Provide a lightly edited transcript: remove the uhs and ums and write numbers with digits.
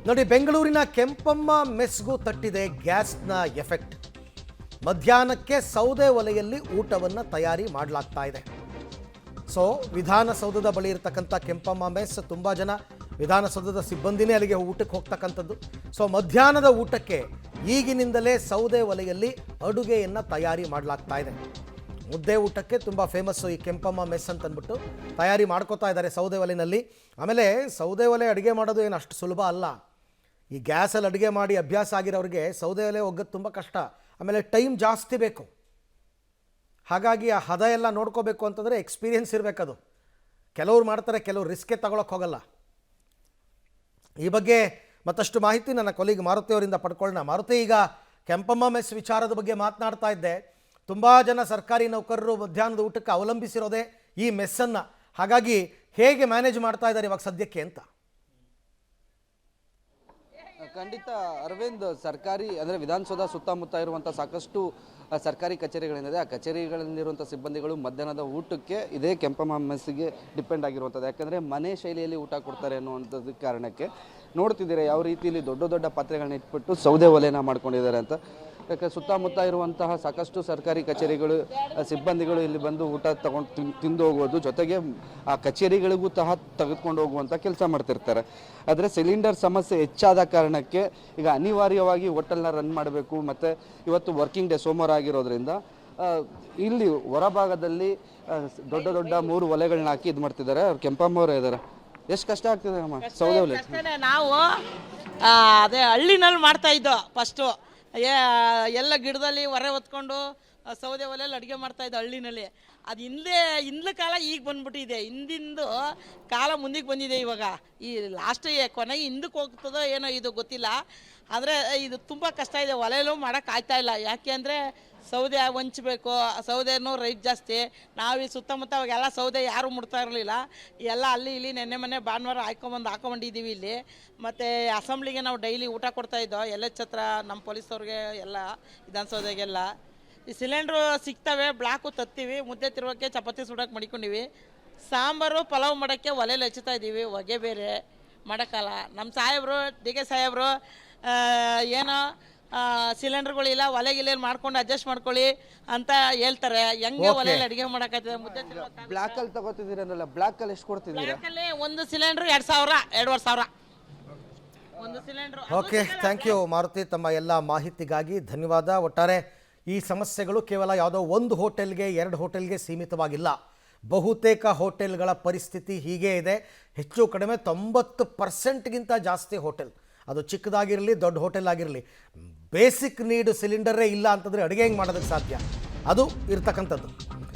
ನೋಡಿ, ಬೆಂಗಳೂರಿನ ಕೆಂಪಮ್ಮ ಮೆಸ್ಗೂ ತಟ್ಟಿದೆ ಗ್ಯಾಸ್ನ ಎಫೆಕ್ಟ್. ಮಧ್ಯಾಹ್ನಕ್ಕೆ ಸೌದೆ ಒಲೆಯಲ್ಲಿ ಊಟವನ್ನು ತಯಾರಿ ಮಾಡಲಾಗ್ತಾ ಇದೆ. ಸೊ ವಿಧಾನಸೌಧದ ಬಳಿ ಇರತಕ್ಕಂಥ ಕೆಂಪಮ್ಮ ಮೆಸ್, ತುಂಬ ಜನ ವಿಧಾನಸೌಧದ ಸಿಬ್ಬಂದಿನೇ ಅಲ್ಲಿಗೆ ಊಟಕ್ಕೆ ಹೋಗ್ತಕ್ಕಂಥದ್ದು. ಸೊ ಮಧ್ಯಾಹ್ನದ ಊಟಕ್ಕೆ ಈಗಿನಿಂದಲೇ ಸೌದೆ ಒಲೆಯಲ್ಲಿ ಅಡುಗೆಯನ್ನು ತಯಾರಿ ಮಾಡಲಾಗ್ತಾ ಇದೆ. ಮುದ್ದೆ ಊಟಕ್ಕೆ ತುಂಬ ಫೇಮಸ್ಸು ಈ ಕೆಂಪಮ್ಮ ಮೆಸ್ ಅಂತ ಅಂದ್ಬಿಟ್ಟು ತಯಾರಿ ಮಾಡ್ಕೋತಾ ಇದ್ದಾರೆ ಸೌದೆ ಒಲೆಯಲ್ಲಿ. ಆಮೇಲೆ ಸೌದೆ ಒಲೆ ಅಡುಗೆ ಮಾಡೋದು ಏನು ಅಷ್ಟು ಸುಲಭ ಅಲ್ಲ. ಈ ಗ್ಯಾಸಲ್ಲಿ ಅಡುಗೆ ಮಾಡಿ ಅಭ್ಯಾಸ ಆಗಿರೋರಿಗೆ ಸೌದೆ ಒಲೆ ಒಗ್ಗೋದು ತುಂಬ ಕಷ್ಟ. ಆಮೇಲೆ ಟೈಮ್ ಜಾಸ್ತಿ ಬೇಕು. ಹಾಗಾಗಿ ಆ ಹದ ಎಲ್ಲ ನೋಡ್ಕೋಬೇಕು ಅಂತಂದರೆ ಎಕ್ಸ್ಪೀರಿಯೆನ್ಸ್ ಇರಬೇಕದು. ಕೆಲವ್ರು ಮಾಡ್ತಾರೆ, ಕೆಲವ್ರು ರಿಸ್ಕೇ ತಗೊಳಕ್ಕೆ ಹೋಗಲ್ಲ. ಈ ಬಗ್ಗೆ ಮತ್ತಷ್ಟು ಮಾಹಿತಿ ನನ್ನ ಕೊಲೀಗ್ ಮಾರುತಿ ಅವರಿಂದ ಪಡ್ಕೊಳ್ಳೋಣ. ಮಾರುತಿ, ಈಗ ಕೆಂಪಮ್ಮ ಮೆಸ್ ವಿಚಾರದ ಬಗ್ಗೆ ಮಾತನಾಡ್ತಾ ಇದ್ದೆ. ತುಂಬ ಜನ ಸರ್ಕಾರಿ ನೌಕರರು ಮಧ್ಯಾಹ್ನದ ಊಟಕ್ಕೆ ಅವಲಂಬಿಸಿರೋದೇ ಈ ಮೆಸ್ಸನ್ನು. ಹಾಗಾಗಿ ಹೇಗೆ ಮ್ಯಾನೇಜ್ ಮಾಡ್ತಾ ಇದ್ದಾರೆ ಇವಾಗ ಸದ್ಯಕ್ಕೆ ಅಂತ? ಖಂಡಿತ ಅರವಿಂದ್, ಸರ್ಕಾರಿ ಅಂದರೆ ವಿಧಾನಸೌಧ ಸುತ್ತಮುತ್ತ ಇರುವಂಥ ಸಾಕಷ್ಟು ಸರ್ಕಾರಿ ಕಚೇರಿಗಳೇನಿದೆ, ಆ ಕಚೇರಿಗಳಲ್ಲಿರುವಂಥ ಸಿಬ್ಬಂದಿಗಳು ಮಧ್ಯಾಹ್ನದ ಊಟಕ್ಕೆ ಇದೇ ಕೆಂಪಮ್ಮ ಮೆಸ್ಸಿಗೆ ಡಿಪೆಂಡ್ ಆಗಿರುವಂಥದ್ದು. ಯಾಕಂದರೆ ಮನೆ ಶೈಲಿಯಲ್ಲಿ ಊಟ ಕೊಡ್ತಾರೆ ಅನ್ನುವಂಥದ್ದು ಕಾರಣಕ್ಕೆ ನೋಡ್ತಿದ್ದೀರಾ ಯಾವ ರೀತಿಯಲ್ಲಿ ದೊಡ್ಡ ದೊಡ್ಡ ಪಾತ್ರೆಗಳನ್ನ ಇಟ್ಬಿಟ್ಟು ಸೌದೆ ಒಲೆನ ಮಾಡ್ಕೊಂಡಿದ್ದಾರೆ ಅಂತ. ಯಾಕೆ ಸುತ್ತಮುತ್ತ ಇರುವಂತಹ ಸಾಕಷ್ಟು ಸರ್ಕಾರಿ ಕಚೇರಿಗಳು ಸಿಬ್ಬಂದಿಗಳು ಇಲ್ಲಿ ಬಂದು ಊಟ ತಗೊಂಡು ತಿಂದು ಹೋಗೋದು, ಜೊತೆಗೆ ಆ ಕಚೇರಿಗಳಿಗೂ ತೆಗೆದುಕೊಂಡು ಹೋಗುವಂಥ ಕೆಲಸ ಮಾಡ್ತಿರ್ತಾರೆ. ಆದರೆ ಸಿಲಿಂಡರ್ ಸಮಸ್ಯೆ ಹೆಚ್ಚಾದ ಕಾರಣಕ್ಕೆ ಈಗ ಅನಿವಾರ್ಯವಾಗಿ ಹೋಟೆಲ್ನ ರನ್ ಮಾಡಬೇಕು. ಮತ್ತು ಇವತ್ತು ವರ್ಕಿಂಗ್ ಡೇ ಸೋಮವಾರ ಆಗಿರೋದ್ರಿಂದ ಇಲ್ಲಿ ಹೊರಭಾಗದಲ್ಲಿ ದೊಡ್ಡ ದೊಡ್ಡ 3 ಒಲೆಗಳನ್ನ ಹಾಕಿ ಇದು ಮಾಡ್ತಿದ್ದಾರೆ. ಅವ್ರು ಕೆಂಪಮ್ಮವರೇ ಇದ್ದಾರೆ. ಎಷ್ಟು ಕಷ್ಟ ಆಗ್ತಿದೆ ಅಮ್ಮ ಸೌದೆ ಒಲೆ? ನಾವು ಅದೇ ಹಳ್ಳಿನಲ್ಲಿ ಮಾಡ್ತಾ ಇದ್ದೋ ಫಸ್ಟು. ಎಲ್ಲ ಗಿಡದಲ್ಲಿ ಹೊರೆ ಹೊತ್ಕೊಂಡು ಸೌದೆ ಒಲೆಯಲ್ಲಿ ಅಡುಗೆ ಮಾಡ್ತಾಯಿದ್ದು ಹಳ್ಳಿನಲ್ಲಿ. ಅದು ಹಿಂದ್ಲ ಕಾಲ ಈಗ ಬಂದ್ಬಿಟ್ಟಿದೆ. ಹಿಂದಿಂದು ಕಾಲ ಮುಂದಕ್ಕೆ ಬಂದಿದೆ. ಇವಾಗ ಈ ಲಾಸ್ಟ್ ಕೊನೆಗೆ ಹಿಂದಕ್ಕೆ ಹೋಗ್ತದೋ ಏನೋ ಇದು ಗೊತ್ತಿಲ್ಲ. ಆದರೆ ಇದು ತುಂಬ ಕಷ್ಟ ಇದೆ. ಒಲೆಯಲ್ಲೂ ಮಾಡೋಕ್ಕಾಗ್ತಾ ಇಲ್ಲ. ಯಾಕೆ ಅಂದರೆ ಸೌದೆ ಹೊಂಚಬೇಕು, ಸೌದೆನೂ ರೈಟ್ ಜಾಸ್ತಿ. ನಾವು ಈ ಸುತ್ತಮುತ್ತ ಅವಾಗೆಲ್ಲ ಸೌದೆ ಯಾರೂ ಮುಡ್ತಾ ಇರಲಿಲ್ಲ. ಎಲ್ಲ ಅಲ್ಲಿ ಇಲ್ಲಿ ನೆನ್ನೆ ಮೊನ್ನೆ ಭಾನುವಾರ ಹಾಕೊಂಡಿದ್ದೀವಿ ಇಲ್ಲಿ. ಮತ್ತು ಅಸೆಂಬ್ಲಿಗೆ ನಾವು ಡೈಲಿ ಊಟ ಕೊಡ್ತಾಯಿದ್ದೋ ಎಲ್ ಎಚ್ ಹತ್ರ ನಮ್ಮ ಪೊಲೀಸವ್ರಿಗೆ ಎಲ್ಲ ವಿಧಾನಸೌಧೆಗೆಲ್ಲ. ಈ ಸಿಲಿಂಡ್ರು ಸಿಗ್ತವೆ, ಬ್ಲಾಕು ತತ್ತೀವಿ, ಮುದ್ದೆ ತಿರುವಕ್ಕೆ ಚಪಾತಿ ಸುಡೋಕೆ ಮಡಿಕೊಂಡಿವಿ. ಸಾಂಬಾರು ಪಲಾವ್ ಮಾಡೋಕ್ಕೆ ಒಲೆಯಲ್ಲಿ ಹಚ್ಚುತ್ತಾ ಇದ್ದೀವಿ. ಹೊಗೆ ಬೇರೆ ಮಾಡೋಕ್ಕಲ್ಲ. ನಮ್ಮ ಸಾಹೇಬರು ಡಿ ಕೆ ಸಾಹೇಬರು ಏನೋ ಸಿಲಿಂಡರ್ಗಳಿಲ್ಲ, ಒಲೆಗಿಲೆಯಲ್ಲಿ ಮಾಡ್ಕೊಂಡು ಅಡ್ಜಸ್ಟ್ ಮಾಡ್ಕೊಳ್ಳಿ ಅಂತ ಹೇಳ್ತಾರೆ. ಹೆಂಗೆ ಒಲೆಯಲ್ಲಿ ಅಡುಗೆ ಮಾಡೋಕ್ಕಾಗ್ತದೆ? ಮುದ್ದೆ ಬ್ಲ್ಯಾಕಲ್ಲಿ ತಗೋತಿದ್ದೀರಲ್ಲ, ಬ್ಲ್ಯಾಕಲ್ಲಿ ಎಷ್ಟು ಕೊಡ್ತಿದ್ದೀರಾ? ಬ್ಲ್ಯಾಕಲ್ಲಿ ಒಂದು ಸಿಲಿಂಡ್ರ್ 2,000, 2,500 ಒಂದು cylinder. Okay, thank you Maruti, ತಮ್ಮ ಎಲ್ಲ ಮಾಹಿತಿಗಾಗಿ ಧನ್ಯವಾದ. ಒಟ್ಟಾರೆ ಈ ಸಮಸ್ಯೆಗಳು ಕೇವಲ ಯಾವುದೋ ಒಂದು ಹೋಟೆಲ್ಗೆ 2 ಹೋಟೆಲ್ಗೆ ಸೀಮಿತವಾಗಿಲ್ಲ. ಬಹುತೇಕ ಹೋಟೆಲ್ಗಳ ಪರಿಸ್ಥಿತಿ ಹೀಗೇ ಇದೆ. ಹೆಚ್ಚು ಕಡಿಮೆ 90%ಗಿಂತ ಜಾಸ್ತಿ ಹೋಟೆಲ್, ಅದು ಚಿಕ್ಕದಾಗಿರಲಿ ದೊಡ್ಡ ಹೋಟೆಲ್ ಆಗಿರಲಿ, ಬೇಸಿಕ್ ನೀಡ್ ಸಿಲಿಂಡರೇ ಇಲ್ಲ ಅಂತಂದರೆ ಅಡುಗೆ ಹೆಂಗೆ ಮಾಡೋದಕ್ಕೆ ಸಾಧ್ಯ? ಅದು ಇರ್ತಕ್ಕಂಥದ್ದು.